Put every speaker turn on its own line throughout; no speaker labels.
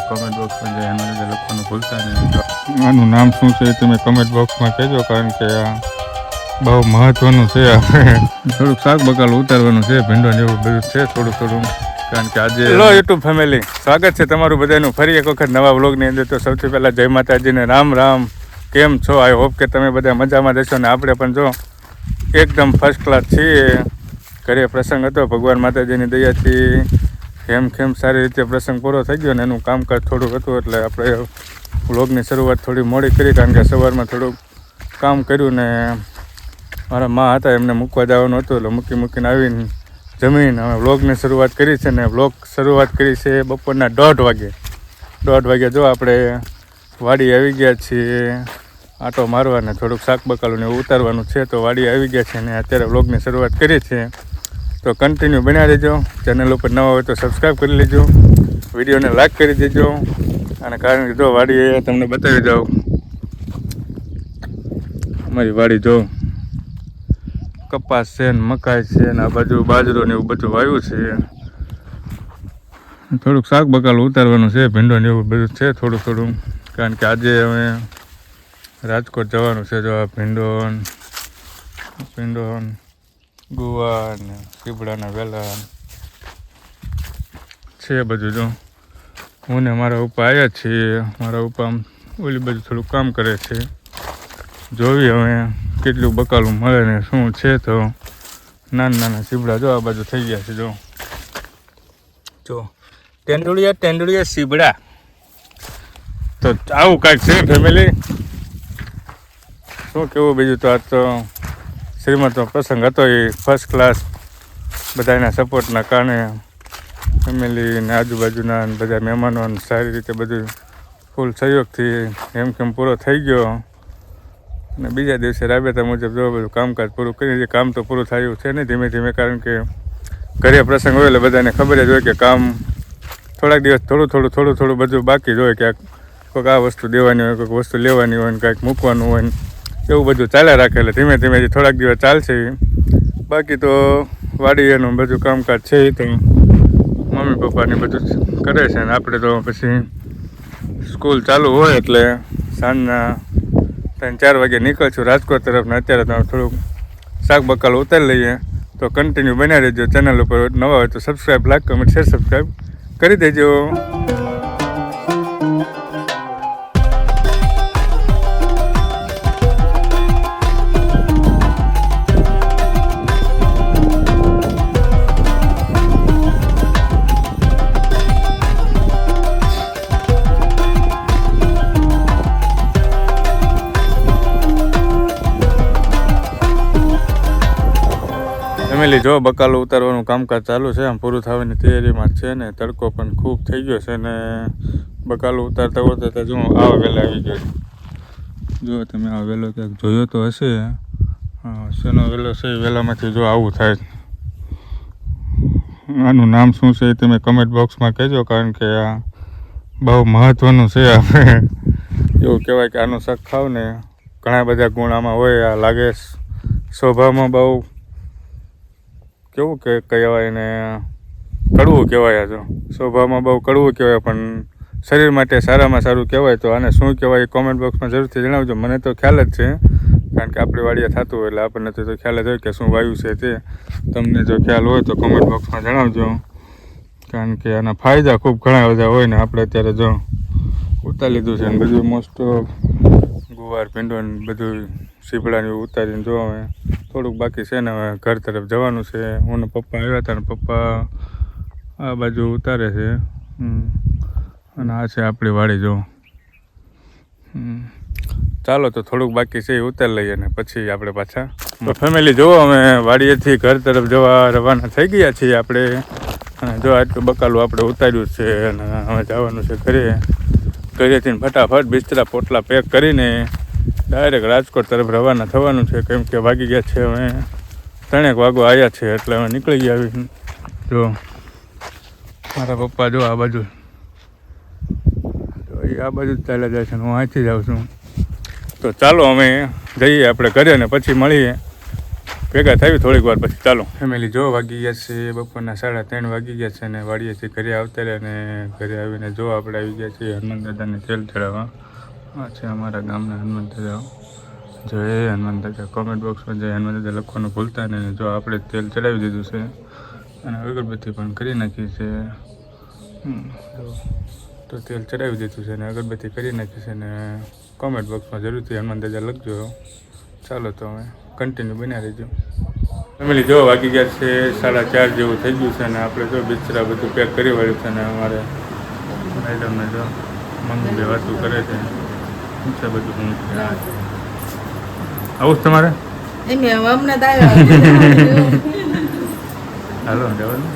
Comment બોક્સમાં જઈ એનું લીધે લખવાનું ભૂલતા નહીં. આનું નામ શું છે તમે કમેન્ટ બોક્સમાં કહેજો, કારણ કે આ બહુ મહત્વનું છે. આપણે થોડુંક શાક બકાલું ઉતારવાનું છે, ભીંડો જેવું બધું છે થોડું, કારણ કે આજે હેલો યુટ્યુબ ફેમિલી, સ્વાગત છે તમારું બધાનું ફરી એક વખત નવા વ્લોગની અંદર. તો સૌથી પહેલાં જય માતાજીને રામ રામ. કેમ છો? આઈ હોપ કે તમે બધા મજામાં રહેશો ને આપણે પણ જો એકદમ ફર્સ્ટ ક્લાસ છીએ. ઘરે પ્રસંગ હતો, ભગવાન માતાજીની દયાથી ખેમ સારી રીતે પ્રસંગ પૂરો થઈ ગયો ને એનું કામકાજ થોડુંક હતું, એટલે આપણે વ્લોગની શરૂઆત થોડી મોડી કરી, કારણ કે સવારમાં થોડુંક કામ કર્યું ને મારા મા હતા એમને મૂકવા જવાનું હતું, એટલે મૂકીને આવીને જમીન હવે વ્લોગની શરૂઆત કરી છે. ને વ્લોગ શરૂઆત કરી છે બપોરના 1:30 વાગે. જો આપણે વાડી આવી ગયા છીએ આટો મારવા ને થોડુંક શાક બકાલું ને એવું ઉતારવાનું છે, તો વાડી આવી ગયા છે ને અત્યારે વ્લોગની શરૂઆત કરી છે. તો કન્ટિન્યુ બન્યા રહેજો. ચેનલ ઉપર નવા હોય તો સબસ્ક્રાઈબ કરી લેજો, વિડીયોને લાઈક કરી દેજો. અને કારણ કે જો વાડી તમને બતાવી જાઉં, અમારી વાડી જો કપાસ છે ને મકાઈ છે ને આ બાજુ બાજરો ને એવું બધું વાવ્યું છે. થોડુંક શાક બકાલું ઉતારવાનું છે, ભીંડો ને એવું બધું છે થોડું, કારણ કે આજે અમે રાજકોટ જવાનું છે. જો આ ભીંડો ગુવાર ને સીબડાના વેલા છે બધું. જો હું ને મારા ઉપા આવ્યા છીએ, મારા ઉપા ઓલી બધું થોડું કામ કરે છે. જોવી હવે કેટલું બકાલું મળે ને શું છે. તો નાના સીબડા જો આ બાજુ થઈ ગયા છે. જો ટેન્ડુળિયા સીબડા. તો આવું કાંઈક છે ફેમિલી. શું કેવું બીજું? તો આજ તો શ્રીમતનો પ્રસંગ હતો, એ ફર્સ્ટ ક્લાસ બધાના સપોર્ટના કારણે ફેમિલી ને આજુબાજુના બધા મહેમાનો સારી રીતે બધું ફૂલ સહયોગથી કેમ પૂરો થઈ ગયો. અને બીજા દિવસે રાબેતા મુજબ જો બધું કામકાજ પૂરું કરી. કામ તો પૂરું થયું છે ને ધીમે, કારણ કે ઘરે પ્રસંગ હોય એટલે બધાને ખબર જ હોય કે કામ થોડાક દિવસ થોડું બધું બાકી જ હોય. ક્યાંક કોઈક આ વસ્તુ દેવાની હોય, કોઈક વસ્તુ લેવાની હોય ને કાંઈક મૂકવાનું હોય ને એવું બધું ચાલ્યા રાખે. એટલે ધીમે થોડાક દિવસ ચાલશે. બાકી તો વાડી એનું બધું કામકાજ છે એ તો મમ્મી પપ્પાને બધું કરે છે. ને આપણે તો પછી સ્કૂલ ચાલુ હોય એટલે સાંજના 3-4 વાગે નીકળશું રાજકોટ તરફ. ને અત્યારે તમે થોડુંક શાક બકાલું ઉતારી લઈએ. તો કન્ટિન્યુ બન્યા રહેજો. ચેનલ ઉપર નવા હોય તો subscribe, like, comment, share, subscribe કરી દેજો. ફેમિલી જો બકાલું ઉતારવાનું કામકાજ ચાલુ છે, આમ પૂરું થવાની તૈયારીમાં છે. ને તડકો પણ ખૂબ થઈ ગયો છે ને બકાલું ઉતારતા જો આવા વહેલા આવી ગયો. જો તમે આ વહેલો ક્યાંક જોયો તો હશે, શેનો વહેલો છે. વહેલામાંથી જો આવું થાય. આનું નામ શું છે તમે કમેન્ટ બોક્સમાં કહેજો, કારણ કે આ બહુ મહત્વનું છે. આપણે એવું કહેવાય કે આનું શાક ખાવ ને ઘણા બધા ગુણ આમાં હોય. આ લાગે સ્વભાવમાં બહુ કેવું કે કહેવાય ને કડવું કહેવાય. જો સ્વભાવમાં બહુ કડવું કહેવાય, પણ શરીર માટે સારામાં સારું કહેવાય. તો આને શું કહેવાય કોમેન્ટ બોક્સમાં જરૂરથી જણાવજો. મને તો ખ્યાલ જ છે, કારણ કે આપણી વાડીએ થતું હોય એટલે આપણને તો ખ્યાલ જ હોય કે શું વાયુ છે તે. તમને જો ખ્યાલ હોય તો કોમેન્ટ બોક્સમાં જણાવજો, કારણ કે આના ફાયદા ખૂબ ઘણા બધા હોય. ને આપણે અત્યારે જો ઉતારી લીધું છે ને બધું મોસ્ટ ગુવાર ભીંડો ને બધું સીબડાને ઉતારીને જો હવે થોડુંક બાકી છે ને હવે ઘર તરફ જવાનું છે. હું ને પપ્પા આવ્યા હતા ને પપ્પા આ બાજુ ઉતારે છે. અને આ છે આપણી વાડી. જો ચાલો તો થોડુંક બાકી છે એ ઉતારી લઈએ ને પછી આપણે પાછા. તો ફેમિલી જુઓ અમે વાડીએથી ઘર તરફ જવા રવાના થઈ ગયા છીએ આપણે. અને જો આટલું બકાલું આપણે ઉતાર્યું છે અને હવે જવાનું છે ઘરેથી ફટાફટ બિસ્તરા પોટલા પેક કરીને ડાયરેક્ટ રાજકોટ તરફ રવાના થવાનું છે. કેમ કે વાગી ગયા છે હવે 3 વાગો આવ્યા છે એટલે હવે નીકળી ગયા. જો મારા પપ્પા જો આ બાજુ જ ચાલ્યા જાય છે, હું અહીંથી જાઉં છું. તો ચાલો અમે જઈએ આપણે ઘરે ને પછી મળીએ. ભેગા થાય થોડીક વાર પછી ચાલો. ફેમિલી જો વાગી ગયા છે બપોરના 3:30 વાગી ગયા છે અને વાડીએથી ઘરે આવતા રહ્યા અને ઘરે આવીને જો આપણે આવી ગયા છીએ હનુમાન દાદાને તેલ ચડાવવા. આ છે અમારા ગામના હનુમાન દાદા. જો એ હનુમાન દાદા કોમેન્ટ બોક્સમાં જે હનુમાન દાદા લખવાનું ભૂલતા ને જો આપણે તેલ ચડાવી દીધું છે અને અગરબત્તી પણ કરી નાખી છે. તો તેલ ચડાવી દીધું છે અને અગરબત્તી કરી નાખી છે અને કોમેન્ટ બોક્સમાં જરૂરથી હનુમાન દાદા લખજો. ચાલો તો હવે કન્ટિન્યુ બન્યા રહેજો. ફેમિલી જો વાગી ગયા છે 4:30 જેવું થઈ ગયું છે અને આપણે જો બિસ્તરા બધું પેક કરી વાળ્યું છે અને અમારે મેડમને જો મમ્મી બે વાતું કરે છે છે બધું શું છે આવું જ તમારે હાલો જવાનું.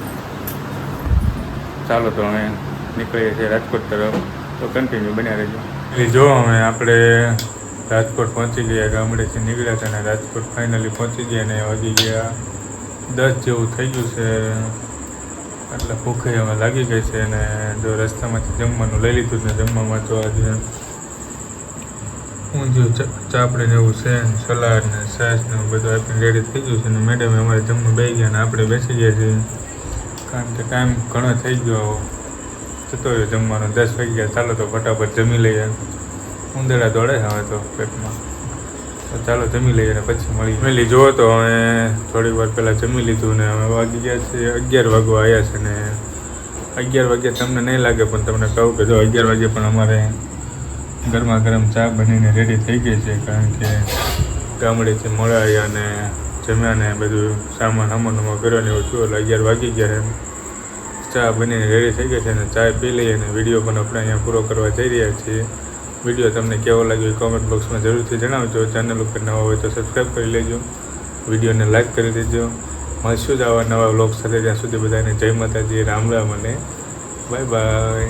ચાલો તો અમે નીકળીએ છીએ રાજકોટ તરફ. તો કન્ટિન્યુ બન્યા રહેજો. એટલે જો અમે આપણે રાજકોટ પહોંચી ગયા. ગામડેથી નીકળ્યા હતા અને રાજકોટ ફાઇનલી પહોંચી ગયા અને વાગી ગયા 10 જેવું થઈ ગયું છે. એટલે ભૂખે અમે લાગી ગઈ છે અને જો રસ્તામાંથી જમવાનું લઈ લીધું ને જમવામાં તો આજે ઊંધિયું ચાપડી ને એવું છે સલાડ ને છાશ ને બધું આપીને રેડી થઈ ગયું છે અને મેડમે અમારે જમવા બેસી ગયા અને આપણે બેસી ગયા છીએ કારણ કે ટાઈમ ઘણો થઈ ગયો જતો રહ્યો જમવાનો. 10 વાગી ગયા. ચાલો તો ફટાફટ જમી લઈએ. ઉંદરડા દોડે હવે તો પેટમાં. તો ચાલો જમી લઈએ અને પછી મળી. ફેમિલી જુઓ તો અમે થોડીક વાર પહેલાં જમી લીધું ને અમે વાગી ગયા છે 11 વાગવા આવ્યા છે ને 11 વાગ્યા તમને નહીં લાગે પણ તમને કહું કે જો 11 વાગ્યે પણ અમારે ગરમા ગરમ ચા બનીને રેડી થઈ ગઈ છે કારણ કે ગામડેથી મોડા આવ્યા અને જમ્યા ને બધું સામાન કર્યો ને એવું થયું એટલે 11 વાગી ગયા એમ. ચા બનીને રેડી થઈ ગઈ છે અને ચા પી લઈએ અને વિડીયો પણ આપણે અહીંયા પૂરો કરવા જઈ રહ્યા છીએ. વિડીયો તમને કેવો લાગ્યો એ કોમેન્ટ બોક્સમાં જરૂરથી જણાવજો. ચેનલ ઉપર નવા હોય તો સબસ્ક્રાઈબ કરી લેજો. વિડીયોને લાઈક કરી દેજો. મળશું જ આવા નવા વ્લોગ સાથે. ત્યાં સુધી બધાને જય માતાજી, રામ રામ અને બાય બાય.